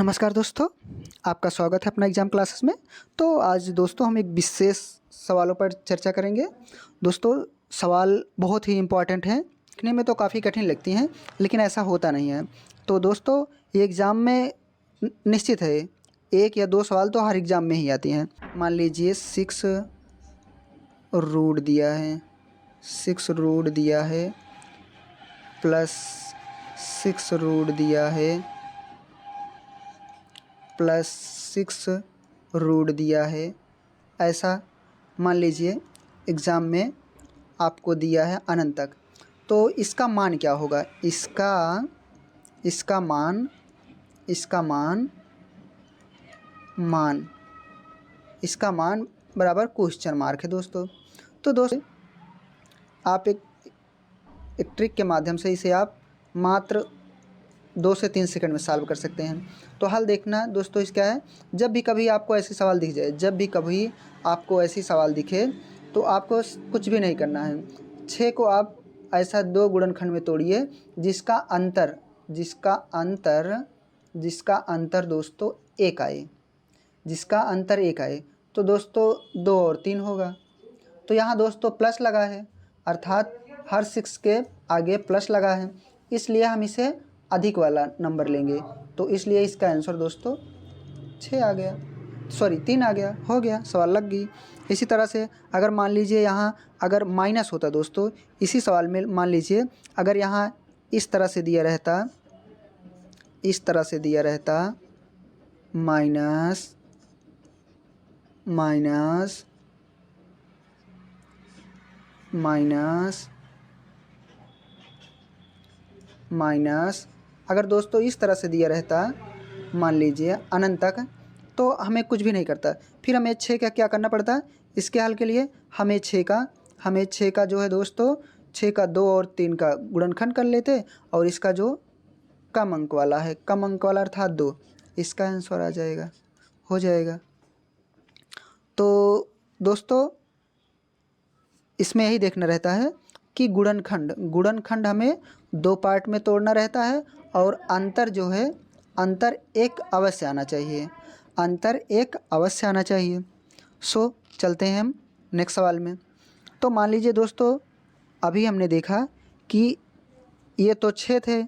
नमस्कार दोस्तों, आपका स्वागत है अपना एग्ज़ाम क्लासेस में। तो आज दोस्तों हम एक विशेष सवालों पर चर्चा करेंगे। दोस्तों सवाल बहुत ही इम्पॉर्टेंट हैं, लिखने में तो काफ़ी कठिन लगती हैं लेकिन ऐसा होता नहीं है। तो दोस्तों ये एग्ज़ाम में निश्चित है 1 या 2 सवाल तो हर एग्ज़ाम में ही आती हैं। मान लीजिए 6 रूट दिया है, 6 रूट दिया है प्लस 6 रूट दिया है प्लस 6 रूट दिया है। ऐसा मान लीजिए एग्ज़ाम में आपको दिया है अनंत तक, तो इसका मान क्या होगा? इसका मान इसका मान बराबर क्वेश्चन मार्क है दोस्तों। तो दोस्तों आप एक ट्रिक के माध्यम से इसे आप मात्र 2 से 3 सेकंड में सॉल्व कर सकते हैं। तो हल देखना दोस्तों इसका है, जब भी कभी आपको ऐसे सवाल दिख जाए, जब भी कभी आपको ऐसी सवाल दिखे तो आपको कुछ भी नहीं करना है। 6 को आप ऐसा 2 गुणनखंड में तोड़िए जिसका अंतर दोस्तों 1 आए, जिसका अंतर 1 आए। तो दोस्तों 2 और 3 होगा। तो यहाँ दोस्तों प्लस लगा है, अर्थात हर 6 के आगे प्लस लगा है, इसलिए हम इसे अधिक वाला नंबर लेंगे। तो इसलिए इसका आंसर दोस्तों 6 आ गया, सॉरी 3 आ गया, हो गया, सवाल लग गई। इसी तरह से अगर मान लीजिए यहाँ अगर माइनस होता दोस्तों, इसी सवाल में मान लीजिए अगर यहाँ इस तरह से दिया रहता माइनस माइनस माइनस माइनस अगर दोस्तों इस तरह से दिया रहता मान लीजिए अनंत तक, तो हमें कुछ भी नहीं करता। फिर हमें 6 का क्या करना पड़ता? इसके हल के लिए हमें 6 का जो है दोस्तों 6 का 2 और 3 का गुणनखंड कर लेते, और इसका जो कम अंक वाला है, कम अंक वाला अर्थात 2, इसका आंसर आ जाएगा, हो जाएगा। तो दोस्तों इसमें यही देखना रहता है कि गुणनखंड हमें 2 पार्ट में तोड़ना रहता है, और अंतर जो है अंतर 1 अवश्य आना चाहिए। सो चलते हैं हम नेक्स्ट सवाल में। तो मान लीजिए दोस्तों अभी हमने देखा कि ये तो 6 थे,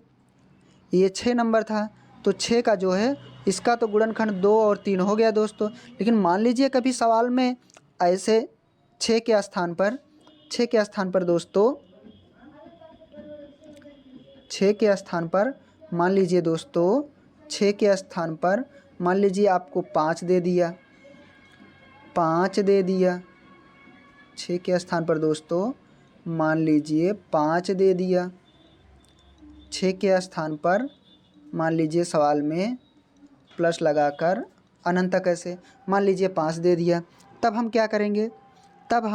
ये 6 नंबर था, तो 6 का जो है इसका तो गुणनखंड 2 और 3 हो गया दोस्तों। लेकिन मान लीजिए कभी सवाल में ऐसे 6 के स्थान पर दोस्तों 6 के स्थान पर मान लीजिए दोस्तों 6 के स्थान पर मान लीजिए आपको 5 दे दिया, 6 के स्थान पर दोस्तों मान लीजिए 5 दे दिया। 6 के स्थान पर मान लीजिए सवाल में प्लस लगाकर अनंत तक ऐसे मान लीजिए 5 दे दिया, तब हम क्या करेंगे? तब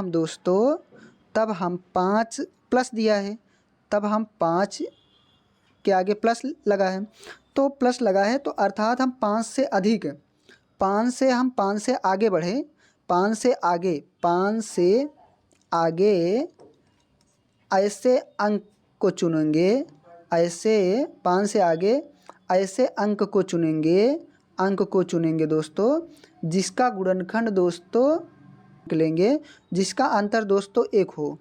हम 5 प्लस दिया है, तब हम 5 के आगे प्लस लगा है, तो प्लस लगा है तो अर्थात हम 5 से अधिक, 5 से आगे बढ़े, 5 से आगे ऐसे अंक को चुनेंगे, ऐसे 5 से आगे ऐसे अंक को चुनेंगे दोस्तों जिसका गुणनखंड दोस्तों लेंगे, जिसका अंतर दोस्तों 1 हो।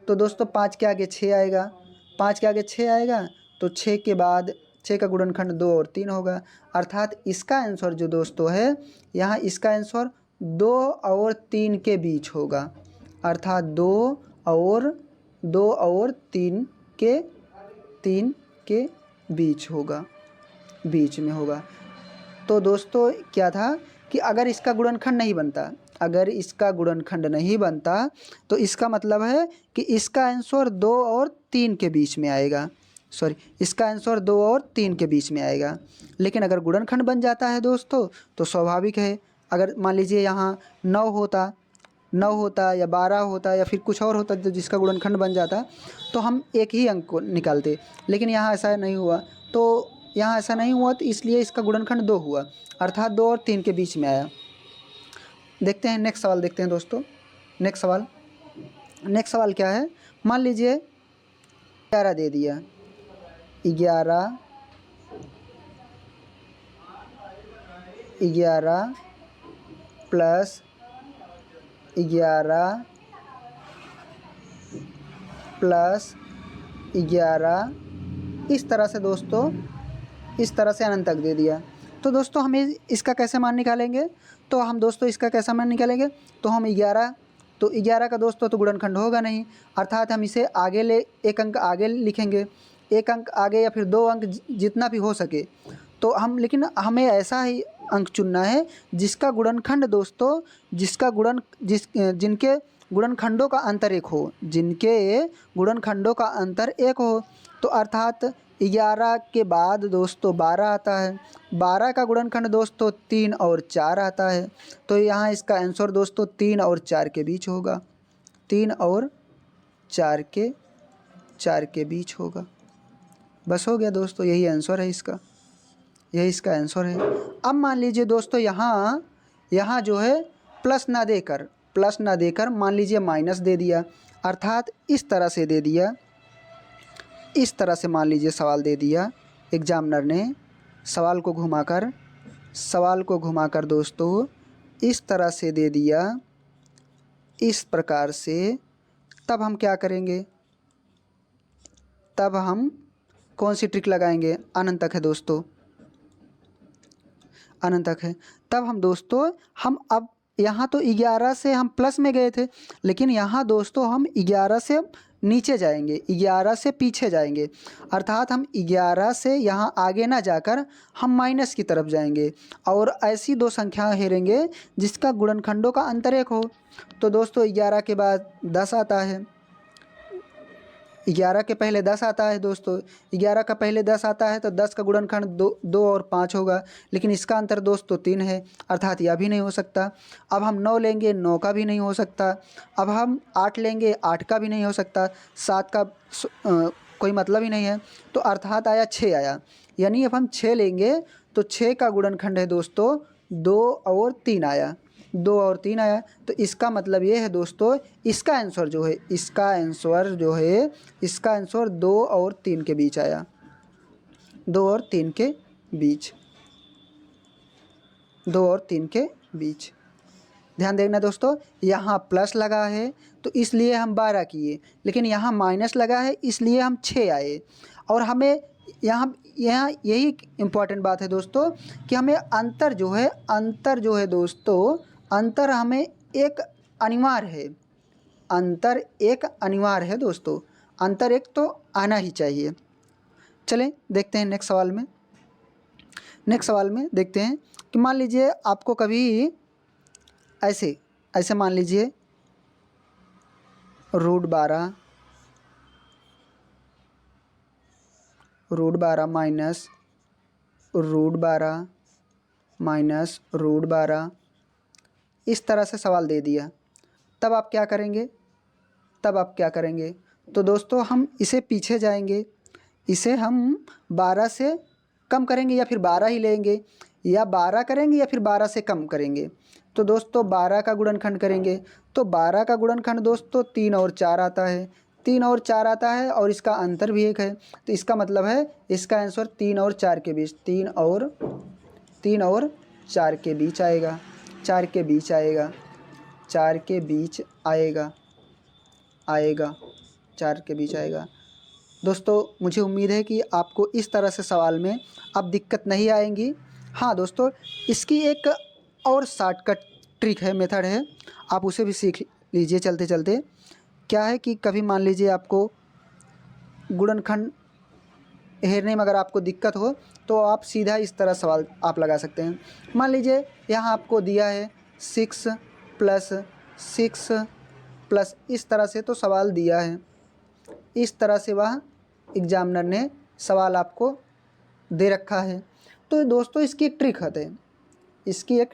तो दोस्तों 5 के आगे 6 आएगा, 5 के आगे 6 आएगा, तो 6 के बाद 6 का गुणनखंड 2 और 3 होगा, अर्थात इसका आंसर जो दोस्तों है यहाँ इसका आंसर 2 और 3 के बीच होगा, अर्थात 2 और 3 के बीच में होगा। तो दोस्तों क्या था कि अगर इसका गुणनखंड नहीं बनता, तो इसका मतलब है कि इसका आंसर 2 और 3 के बीच में आएगा, इसका आंसर 2 और 3 के बीच में आएगा। लेकिन अगर गुणनखंड बन जाता है दोस्तों तो स्वाभाविक है, अगर मान लीजिए यहाँ 9 होता या 12 होता या फिर कुछ और होता तो जिसका गुणनखंड बन जाता, तो हम एक ही अंक को निकालते। लेकिन यहाँ ऐसा नहीं हुआ, तो इसलिए इसका गुणनखंड 2 हुआ, अर्थात 2 और 3 के बीच में आया। देखते हैं नेक्स्ट सवाल, देखते हैं दोस्तों नेक्स्ट सवाल क्या है। मान लीजिए 11 दे दिया, 11 11 प्लस 11 प्लस 11, इस तरह से दोस्तों, इस तरह से अनंत तक दे दिया। तो दोस्तों हमें इसका कैसे मान निकालेंगे, तो हम दोस्तों इसका कैसा मान निकालेंगे, तो हम 11, तो 11 का दोस्तों तो गुणनखंड होगा नहीं, अर्थात हम इसे आगे ले, एक अंक आगे लिखेंगे, एक अंक आगे या फिर 2 अंक जितना भी हो सके। तो हम, लेकिन हमें ऐसा ही अंक चुनना है जिसका गुणनखंड दोस्तों, जिनके गुणनखंडों का अंतर 1 हो, जिनके गुणनखंडों का अंतर 1 हो। तो अर्थात 11 के बाद दोस्तों 12 आता है, 12 का गुणनखंड दोस्तों 3 और 4 आता है। तो यहाँ इसका आंसर दोस्तों 3 और 4 के बीच होगा, 3 और 4 के बीच होगा। बस हो गया दोस्तों, यही आंसर है इसका, यही इसका आंसर है। अब मान लीजिए दोस्तों यहाँ जो है प्लस ना देकर मान लीजिए माइनस दे दिया, अर्थात इस तरह से दे दिया, इस तरह से मान लीजिए सवाल दे दिया एग्जामिनर ने, सवाल को घुमाकर दोस्तों इस तरह से दे दिया, इस प्रकार से। तब हम क्या करेंगे, तब हम कौन सी ट्रिक लगाएंगे, अनंत तक है दोस्तों, अनंत तक है। तब हम दोस्तों, हम अब यहाँ तो 11 से हम प्लस में गए थे, लेकिन यहाँ दोस्तों हम 11 से नीचे जाएंगे, 11 से पीछे जाएंगे, अर्थात हम 11 से यहाँ आगे ना जाकर हम माइनस की तरफ जाएंगे और ऐसी 2 संख्याएं हेरेंगे जिसका गुणनखंडों का अंतर 1 हो। तो दोस्तों 11 के बाद 10 आता है, 11 के पहले 10 आता है दोस्तों, 11 का पहले 10 आता है तो 10 का गुणनखंड 2 और 5 होगा, लेकिन इसका अंतर दोस्तों 3 है, अर्थात यह भी नहीं हो सकता। अब हम 9 लेंगे, 9 का भी नहीं हो सकता। अब हम 8 लेंगे, 8 का भी नहीं हो सकता, 7 का कोई मतलब ही नहीं है। तो अर्थात आया 6 आया, यानी अब हम 6 लेंगे तो 6 का गुणनखंड है दोस्तों 2 और 3 आया, 2 और 3 आया। तो इसका मतलब ये है दोस्तों, इसका आंसर जो है, इसका आंसर 2 और 3 के बीच आया, 2 और 3 के बीच, 2 और 3 के बीच। ध्यान देखना दोस्तों, यहाँ प्लस लगा है तो इसलिए हम 12 किए, लेकिन यहाँ माइनस लगा है इसलिए हम 6 आए। और हमें यहाँ यही इम्पॉर्टेंट बात है दोस्तों कि हमें अंतर जो है दोस्तों, अंतर हमें एक अनिवार्य है, अंतर एक अनिवार्य है दोस्तों, अंतर एक तो आना ही चाहिए। चलें देखते हैं नेक्स्ट सवाल में देखते हैं कि मान लीजिए आपको कभी ऐसे मान लीजिए √12 माइनस √12 इस तरह से सवाल दे दिया। तब आप क्या करेंगे, तो दोस्तों हम इसे पीछे जाएंगे, इसे हम 12 से कम करेंगे या फिर 12 ही लेंगे, या 12 करेंगे या फिर 12 से कम करेंगे। तो दोस्तों 12 का गुणनखंड करेंगे, तो 12 का गुणनखंड दोस्तों 3 और 4 आता है, 3 और 4 आता है और इसका अंतर भी 1 है। तो इसका मतलब है इसका आंसर 3 और 4 के बीच, 3 और 4 के बीच आएगा, 4 के बीच आएगा, 4 के बीच आएगा, 4 के बीच आएगा। दोस्तों मुझे उम्मीद है कि आपको इस तरह से सवाल में अब दिक्कत नहीं आएंगी। हाँ दोस्तों, इसकी एक और शॉर्टकट ट्रिक है, मेथड है, आप उसे भी सीख लीजिए चलते चलते। क्या है कि कभी मान लीजिए आपको गुणनखंड हेरने में अगर आपको दिक्कत हो तो आप सीधा इस तरह सवाल आप लगा सकते हैं। मान लीजिए यहाँ आपको दिया है 6 प्लस इस तरह से तो सवाल दिया है, इस तरह से वह एग्जामिनर ने सवाल आपको दे रखा है। तो दोस्तों इसकी एक ट्रिक है, इसकी एक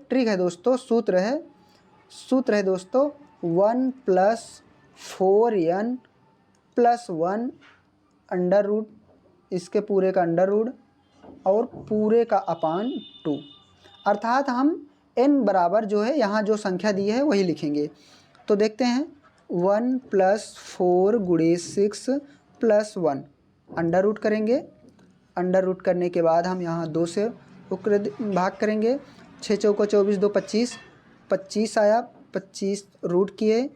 ट्रिक है दोस्तों, सूत्र है दोस्तों 1 + 4n + 1 अंडर रूट, इसके पूरे का अंडर रूट और पूरे का अपान 2, अर्थात हम n बराबर जो है यहाँ जो संख्या दी है वही लिखेंगे। तो देखते हैं 1 + 4 × 6 + 1 अंडर रूट करेंगे, अंडर रूट करने के बाद हम यहाँ 2 से भाग करेंगे, 6 चौका 24, 2 25, 25 आया, 25 रूट किए,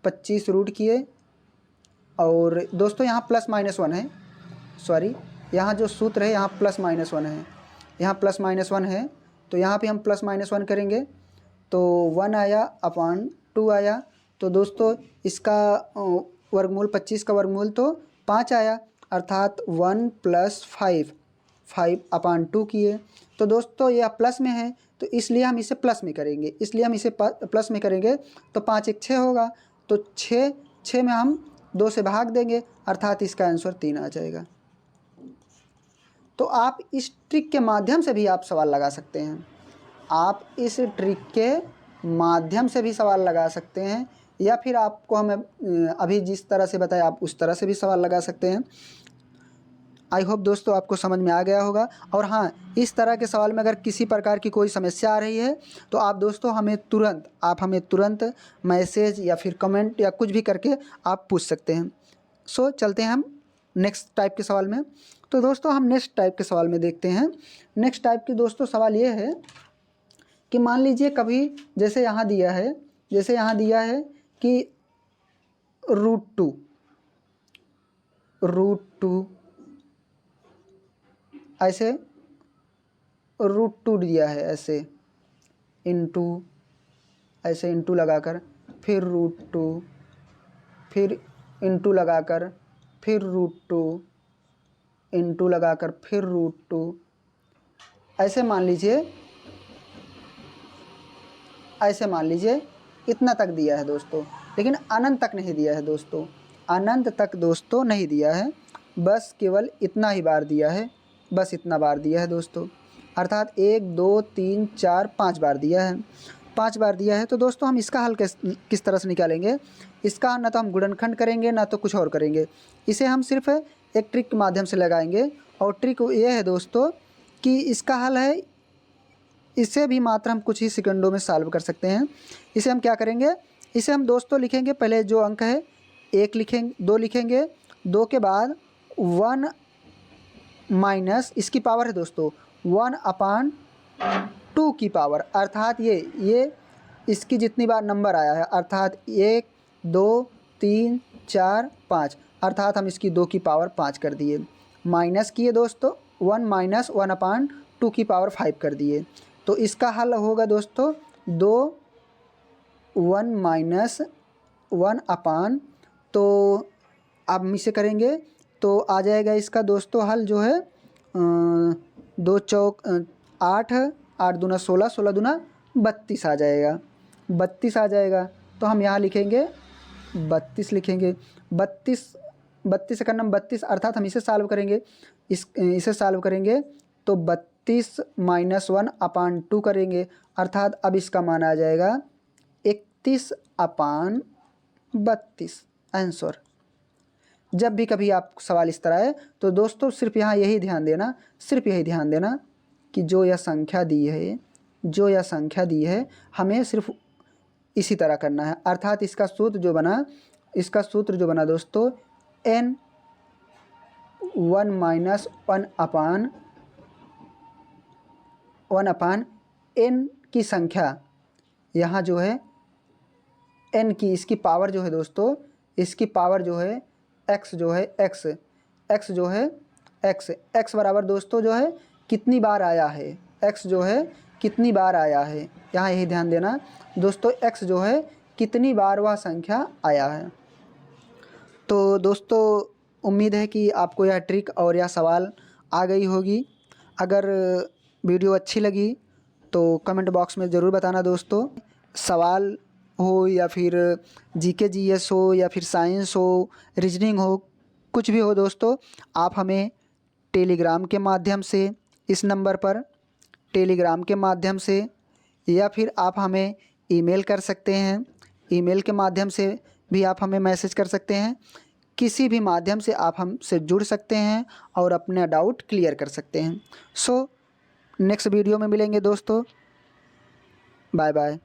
25 रूट किए। और दोस्तों यहाँ प्लस माइनस 1 है, सॉरी यहाँ जो सूत्र है यहाँ प्लस माइनस 1 है, यहाँ प्लस माइनस 1 है, तो यहाँ पे हम प्लस माइनस 1 करेंगे तो 1 आया अपान 2 आया। तो दोस्तों इसका वर्गमूल 25 का वर्गमूल तो 5 आया, अर्थात 1 + 5, 5 अपान 2 किए। तो दोस्तों यह प्लस में है तो इसलिए हम इसे प्लस में करेंगे, इसलिए हम इसे प्लस में करेंगे तो 5 × 6 होगा, तो 6 में हम 2 से भाग देंगे, अर्थात इसका आंसर 3 आ जाएगा। तो आप इस ट्रिक के माध्यम से भी आप सवाल लगा सकते हैं, आप इस ट्रिक के माध्यम से भी सवाल लगा सकते हैं, या फिर आपको हमें अभी जिस तरह से बताया आप उस तरह से भी सवाल लगा सकते हैं। आई होप दोस्तों आपको समझ में आ गया होगा। और हाँ, इस तरह के सवाल में अगर किसी प्रकार की कोई समस्या आ रही है तो आप दोस्तों हमें तुरंत मैसेज या फिर कमेंट या कुछ भी करके आप पूछ सकते हैं। सो चलते हैं हम नेक्स्ट टाइप के सवाल में। तो दोस्तों हम नेक्स्ट टाइप के सवाल में देखते हैं। नेक्स्ट टाइप की दोस्तों सवाल ये है कि मान लीजिए कभी जैसे यहाँ दिया है कि √2 ऐसे √2 दिया है, ऐसे इंटू लगाकर फिर √2, फिर इंटू लगाकर फिर √2, इंटू लगाकर फिर √2, ऐसे मान लीजिए इतना तक दिया है दोस्तों, लेकिन अनंत तक नहीं दिया है दोस्तों, अनंत तक दोस्तों नहीं दिया है, बस केवल इतना ही बार दिया है, बस इतना बार दिया है दोस्तों, अर्थात 1 2 3 4 5 बार दिया है, 5 बार दिया है। तो दोस्तों हम इसका हल किस तरह से निकालेंगे? इसका ना तो हम गुणनखंड करेंगे ना तो कुछ और करेंगे, इसे हम सिर्फ एक ट्रिक के माध्यम से लगाएंगे। और ट्रिक ये है दोस्तों कि इसका हल है, इसे भी मात्र हम कुछ ही सेकंडों में सॉल्व कर सकते हैं। इसे हम क्या करेंगे, इसे हम दोस्तों लिखेंगे, पहले जो अंक है 1 लिखेंगे, 2 लिखेंगे, 2 के बाद 1 माइनस इसकी पावर है दोस्तों 1/2 की पावर, अर्थात ये इसकी जितनी बार नंबर आया है, अर्थात 1 2 3 4 5, अर्थात हम इसकी 2 की पावर 5 कर दिए, माइनस किए दोस्तों 1 माइनस 1/2 की पावर 5 कर दिए। तो इसका हल होगा दोस्तों 2 1 माइनस 1/, तो अब हम इसे करेंगे तो आ जाएगा इसका दोस्तों हल जो है 2 चौक 8, 8 दूना 16, 16 दूना 32 आ जाएगा, 32 आ जाएगा। तो हम यहाँ लिखेंगे 32 लिखेंगे, 32 सेकंड नंबर 32, अर्थात हम इसे सॉल्व करेंगे, इसे सॉल्व करेंगे तो 32 माइनस 1/2 करेंगे, अर्थात अब इसका मान आ जाएगा 31/32 आंसर। जब भी कभी आप सवाल इस तरह है तो दोस्तों सिर्फ यहाँ यही ध्यान देना कि जो यह संख्या दी है हमें सिर्फ इसी तरह करना है, अर्थात इसका सूत्र जो बना दोस्तों n 1 माइनस 1/n की संख्या, यहाँ जो है n की इसकी पावर जो है दोस्तों, इसकी पावर जो है x बराबर दोस्तों जो है कितनी बार आया है, x जो है कितनी बार आया है, यहाँ यही ध्यान देना दोस्तों, x जो है कितनी बार वह संख्या आया है। तो दोस्तों उम्मीद है कि आपको यह ट्रिक और यह सवाल आ गई होगी। अगर वीडियो अच्छी लगी तो कमेंट बॉक्स में ज़रूर बताना दोस्तों। सवाल हो या फिर जीके जीएस हो या फिर साइंस हो, रीजनिंग हो, कुछ भी हो दोस्तों, आप हमें टेलीग्राम के माध्यम से इस नंबर पर टेलीग्राम के माध्यम से या फिर आप हमें ईमेल कर सकते हैं, ईमेल के माध्यम से भी आप हमें मैसेज कर सकते हैं, किसी भी माध्यम से आप हमसे जुड़ सकते हैं और अपना डाउट क्लियर कर सकते हैं। सो नेक्स्ट वीडियो में मिलेंगे दोस्तों, बाय बाय।